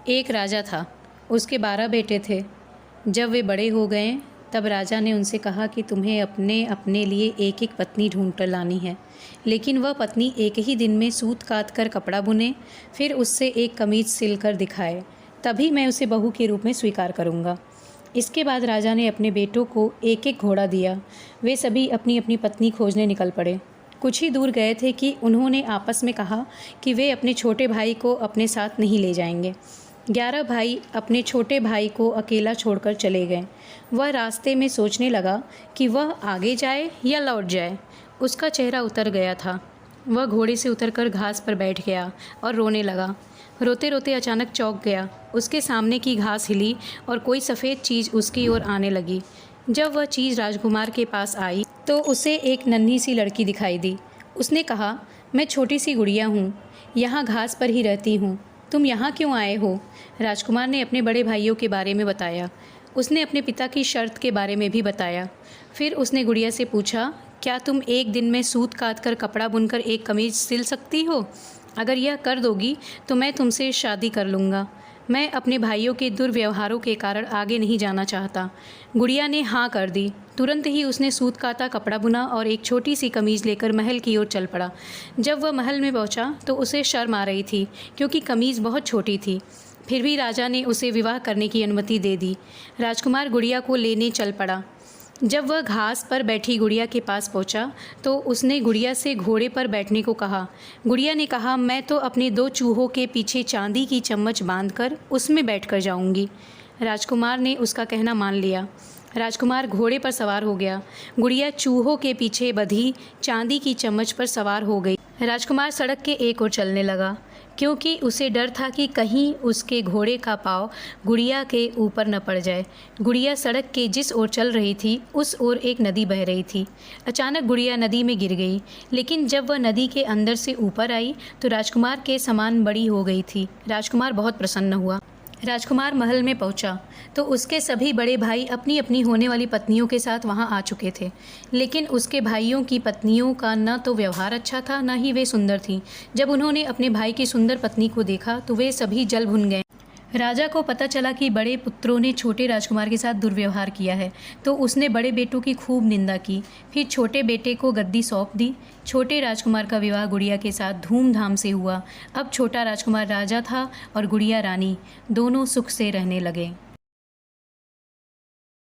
एक राजा था। उसके 12 बेटे थे। जब वे बड़े हो गए तब राजा ने उनसे कहा कि तुम्हें अपने अपने लिए एक एक पत्नी ढूंढ कर लानी है, लेकिन वह पत्नी एक ही दिन में सूत काट कर कपड़ा बुने, फिर उससे एक कमीज सिल कर दिखाए, तभी मैं उसे बहू के रूप में स्वीकार करूँगा। इसके बाद राजा ने अपने बेटों को एक एक घोड़ा दिया। वे सभी अपनी अपनी पत्नी खोजने निकल पड़े। कुछ ही दूर गए थे कि उन्होंने आपस में कहा कि वे अपने छोटे भाई को अपने साथ नहीं ले जाएंगे। 11 भाई अपने छोटे भाई को अकेला छोड़कर चले गए। वह रास्ते में सोचने लगा कि वह आगे जाए या लौट जाए। उसका चेहरा उतर गया था। वह घोड़े से उतरकर घास पर बैठ गया और रोने लगा। रोते रोते अचानक चौंक गया। उसके सामने की घास हिली और कोई सफ़ेद चीज़ उसकी ओर आने लगी। जब वह चीज़ राजकुमार के पास आई तो उसे एक नन्ही सी लड़की दिखाई दी। उसने कहा, मैं छोटी सी गुड़िया हूँ, यहाँ घास पर ही रहती हूँ। तुम यहाँ क्यों आए हो? राजकुमार ने अपने बड़े भाइयों के बारे में बताया। उसने अपने पिता की शर्त के बारे में भी बताया। फिर उसने गुड़िया से पूछा, क्या तुम एक दिन में सूत काट कर कपड़ा बुनकर एक कमीज सिल सकती हो? अगर यह कर दोगी तो मैं तुमसे शादी कर लूँगा। मैं अपने भाइयों के दुर्व्यवहारों के कारण आगे नहीं जाना चाहता। गुड़िया ने हाँ कर दी। तुरंत ही उसने सूत काता, कपड़ा बुना और एक छोटी सी कमीज़ लेकर महल की ओर चल पड़ा। जब वह महल में पहुंचा तो उसे शर्म आ रही थी, क्योंकि कमीज़ बहुत छोटी थी। फिर भी राजा ने उसे विवाह करने की अनुमति दे दी। राजकुमार गुड़िया को लेने चल पड़ा। जब वह घास पर बैठी गुड़िया के पास पहुंचा तो उसने गुड़िया से घोड़े पर बैठने को कहा। गुड़िया ने कहा, मैं तो अपने 2 चूहों के पीछे चांदी की चम्मच बांधकर उसमें बैठकर जाऊंगी। राजकुमार ने उसका कहना मान लिया। राजकुमार घोड़े पर सवार हो गया। गुड़िया चूहों के पीछे बंधी चांदी की चम्मच पर सवार हो गई। राजकुमार सड़क के एक ओर चलने लगा, क्योंकि उसे डर था कि कहीं उसके घोड़े का पाँव गुड़िया के ऊपर न पड़ जाए। गुड़िया सड़क के जिस ओर चल रही थी उस ओर एक नदी बह रही थी। अचानक गुड़िया नदी में गिर गई, लेकिन जब वह नदी के अंदर से ऊपर आई तो राजकुमार के समान बड़ी हो गई थी। राजकुमार बहुत प्रसन्न हुआ। राजकुमार महल में पहुंचा तो उसके सभी बड़े भाई अपनी अपनी होने वाली पत्नियों के साथ वहां आ चुके थे, लेकिन उसके भाइयों की पत्नियों का न तो व्यवहार अच्छा था, न ही वे सुंदर थीं। जब उन्होंने अपने भाई की सुंदर पत्नी को देखा तो वे सभी जल भुन गए। राजा को पता चला कि बड़े पुत्रों ने छोटे राजकुमार के साथ दुर्व्यवहार किया है, तो उसने बड़े बेटों की खूब निंदा की। फिर छोटे बेटे को गद्दी सौंप दी। छोटे राजकुमार का विवाह गुड़िया के साथ धूमधाम से हुआ। अब छोटा राजकुमार राजा था और गुड़िया रानी। दोनों सुख से रहने लगे।